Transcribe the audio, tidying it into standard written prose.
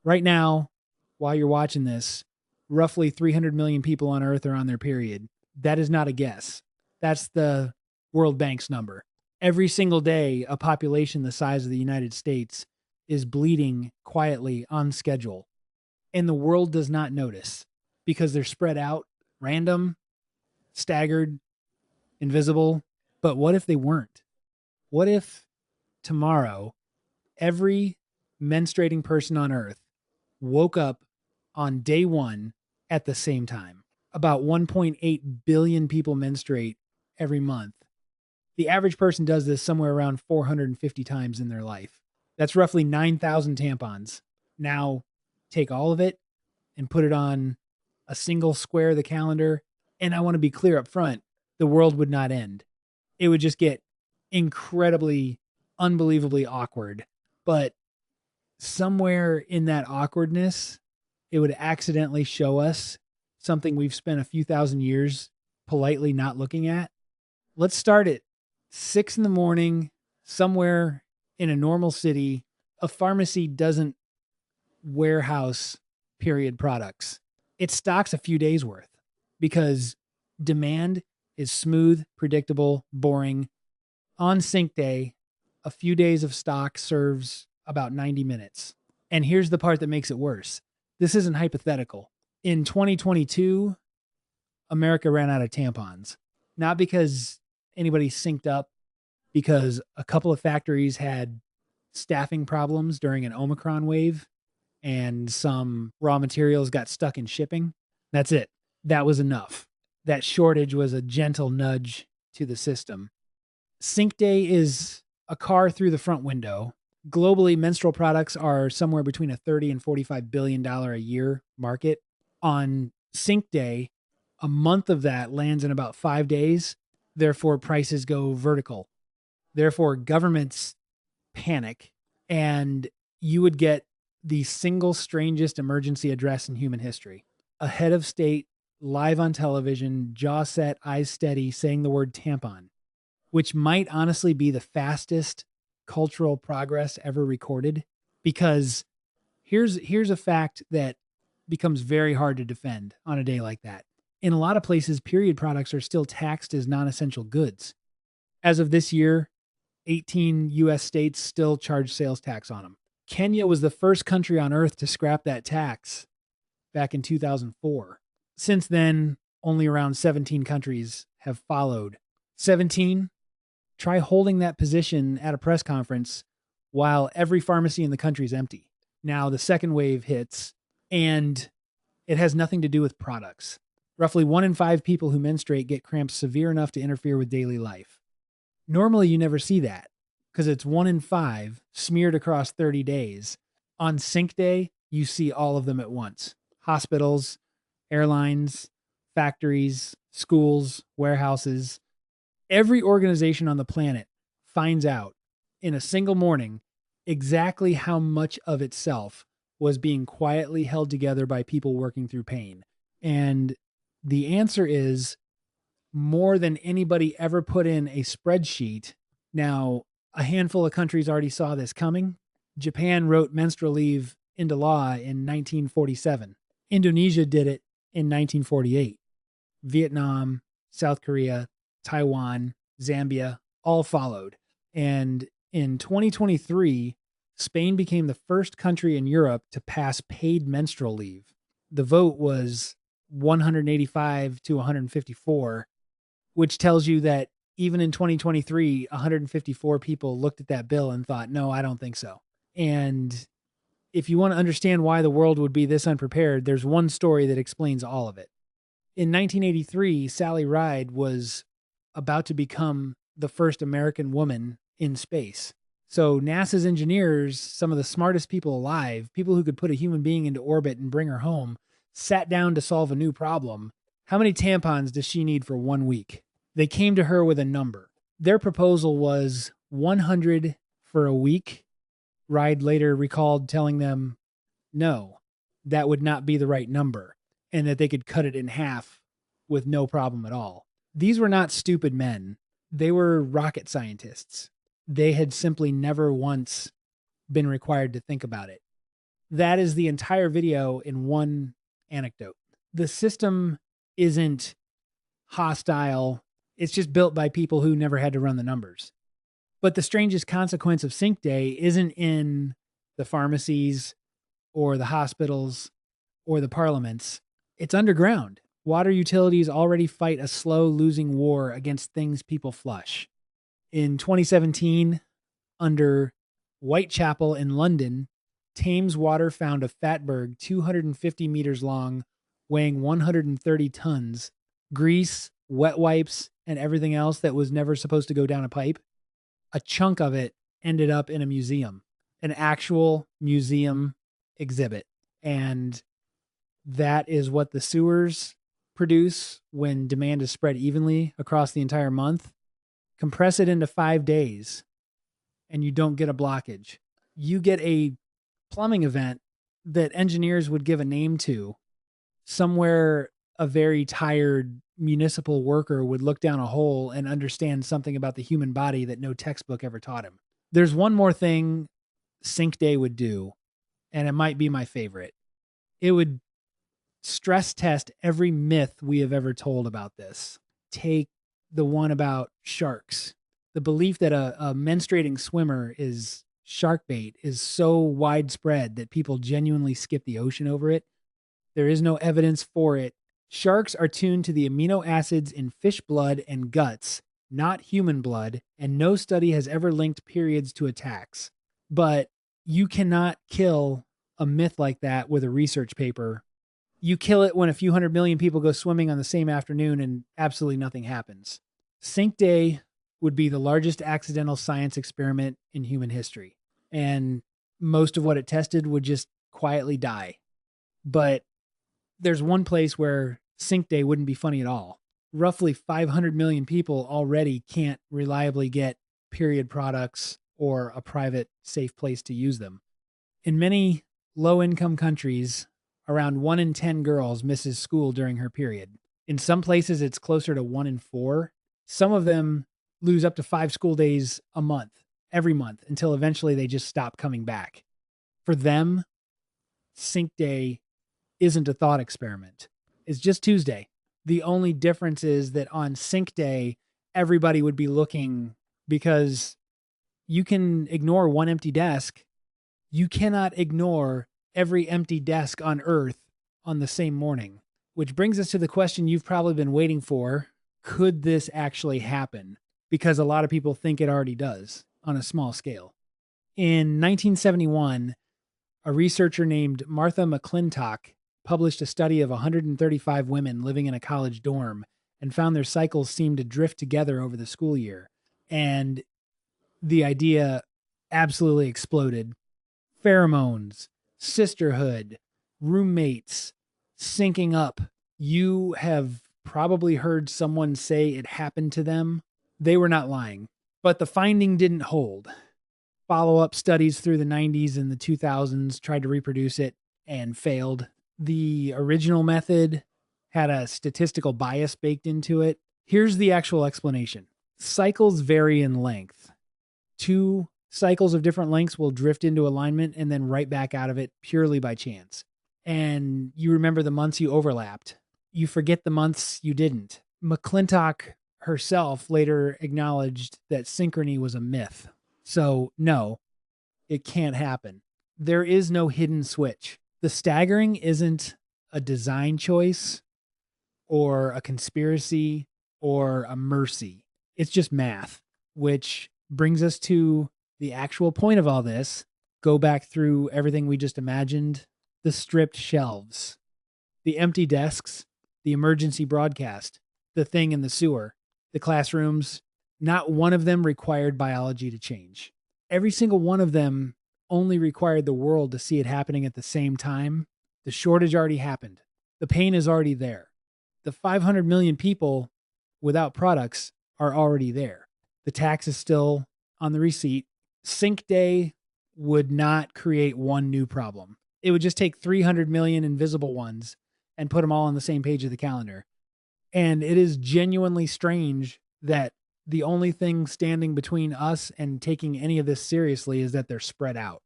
Right now, while you're watching this, roughly 300 million people on Earth are on their period. That is not a guess. That's the World Bank's number. Every single day, a population the size of the United States is bleeding quietly on schedule. And the world does not notice because they're spread out, random, staggered, invisible. But what if they weren't? What if tomorrow every menstruating person on Earth woke up on day one at the same time? About 1.8 billion people menstruate every month. The average person does this somewhere around 450 times in their life. That's roughly 9,000 tampons. Now, take all of it and put it on a single square of the calendar. And I want to be clear up front, the world would not end. It would just get incredibly, unbelievably awkward. But somewhere in that awkwardness, it would accidentally show us something we've spent a few thousand years politely not looking at. Let's start at 6 in the morning, somewhere in a normal city. A pharmacy doesn't warehouse period products. It stocks a few days worth because demand is smooth, predictable, boring. On sync day, a few days of stock serves about 90 minutes. And here's the part that makes it worse. This isn't hypothetical. In 2022, America ran out of tampons, not because anybody synced up, because a couple of factories had staffing problems during an Omicron wave and some raw materials got stuck in shipping. That's it. That was enough. That shortage was a gentle nudge to the system. Sync day is a car through the front window. Globally, menstrual products are somewhere between a $30 and $45 billion a year market. On sync day, a month of that lands in about 5 days. Therefore, prices go vertical. Therefore, governments panic, and you would get the single strangest emergency address in human history. A head of state, live on television, jaw set, eyes steady, saying the word tampon, which might honestly be the fastest cultural progress ever recorded. Because here's a fact that becomes very hard to defend on a day like that. In a lot of places, period products are still taxed as non-essential goods. As of this year, 18 US states still charge sales tax on them. Kenya was the first country on earth to scrap that tax back in 2004. Since then, only around 17 countries have followed. 17? Try holding that position at a press conference while every pharmacy in the country is empty. Now, the second wave hits, and it has nothing to do with products. Roughly 1 in 5 people who menstruate get cramps severe enough to interfere with daily life. Normally, you never see that because it's 1 in 5 smeared across 30 days. On sync day, you see all of them at once. Hospitals, airlines, factories, schools, warehouses. Every organization on the planet finds out in a single morning exactly how much of itself was being quietly held together by people working through pain. And the answer is more than anybody ever put in a spreadsheet. Now, a handful of countries already saw this coming. Japan wrote menstrual leave into law in 1947. Indonesia did it in 1948. Vietnam, South Korea, Taiwan, Zambia all followed. And in 2023, Spain became the first country in Europe to pass paid menstrual leave. The vote was 185 to 154, which tells you that even in 2023, 154 people looked at that bill and thought, no, I don't think so. And if you want to understand why the world would be this unprepared, there's one story that explains all of it. In 1983, Sally Ride was about to become the first American woman in space. So NASA's engineers, some of the smartest people alive, people who could put a human being into orbit and bring her home, sat down to solve a new problem. How many tampons does she need for 1 week? They came to her with a number. Their proposal was 100 for a week. Ride later recalled telling them, no, that would not be the right number, and that they could cut it in half with no problem at all. These were not stupid men. They were rocket scientists. They had simply never once been required to think about it. That is the entire video in one anecdote. The system isn't hostile. It's just built by people who never had to run the numbers. But the strangest consequence of sink day isn't in the pharmacies or the hospitals or the parliaments. It's underground. Water utilities already fight a slow losing war against things people flush. In 2017, under Whitechapel in London, Thames Water found a fatberg 250 meters long, weighing 130 tons, grease, wet wipes, and everything else that was never supposed to go down a pipe. A chunk of it ended up in a museum, an actual museum exhibit. And that is what the sewers produce when demand is spread evenly across the entire month. Compress it into 5 days and you don't get a blockage. You get a plumbing event that engineers would give a name to. Somewhere a very tired municipal worker would look down a hole and understand something about the human body that no textbook ever taught him. There's one more thing Sink Day would do, and it might be my favorite. It would stress test every myth we have ever told about this. Take the one about sharks. The belief that a menstruating swimmer is shark bait is so widespread that people genuinely skip the ocean over it. There is no evidence for it. Sharks are tuned to the amino acids in fish blood and guts, not human blood, and no study has ever linked periods to attacks. But you cannot kill a myth like that with a research paper. You kill it when a few 100 million people go swimming on the same afternoon and absolutely nothing happens. Sink Day would be the largest accidental science experiment in human history. And most of what it tested would just quietly die. But there's one place where Sink Day wouldn't be funny at all. Roughly 500 million people already can't reliably get period products or a private, safe place to use them. In many low-income countries, around 1 in 10 girls misses school during her period. In some places, it's closer to 1 in 4. Some of them lose up to 5 school days a month, every month, until eventually they just stop coming back. For them, Sink Day isn't a thought experiment. It's just Tuesday. The only difference is that on Sink Day, everybody would be looking, because you can ignore one empty desk. You cannot ignore every empty desk on Earth on the same morning, which brings us to the question you've probably been waiting for. Could this actually happen? Because a lot of people think it already does on a small scale. In 1971, a researcher named Martha McClintock published a study of 135 women living in a college dorm and found their cycles seemed to drift together over the school year. And the idea absolutely exploded. Pheromones, sisterhood, roommates, syncing up. You have probably heard someone say it happened to them. They were not lying, but the finding didn't hold. Follow-up studies through the 90s and the 2000s tried to reproduce it and failed. The original method had a statistical bias baked into it. Here's the actual explanation. Cycles vary in length. 2 cycles of different lengths will drift into alignment and then right back out of it purely by chance. And you remember the months you overlapped. You forget the months you didn't. McClintock herself later acknowledged that synchrony was a myth. So no, it can't happen. There is no hidden switch. The staggering isn't a design choice or a conspiracy or a mercy. It's just math, which brings us to the actual point of all this. Go back through everything we just imagined. The stripped shelves, the empty desks, the emergency broadcast, the thing in the sewer, the classrooms. Not one of them required biology to change. Every single one of them only required the world to see it happening at the same time. The shortage already happened. The pain is already there. The 500 million people without products are already there. The tax is still on the receipt. Sink Day would not create one new problem. It would just take 300 million invisible ones and put them all on the same page of the calendar. And it is genuinely strange that the only thing standing between us and taking any of this seriously is that they're spread out.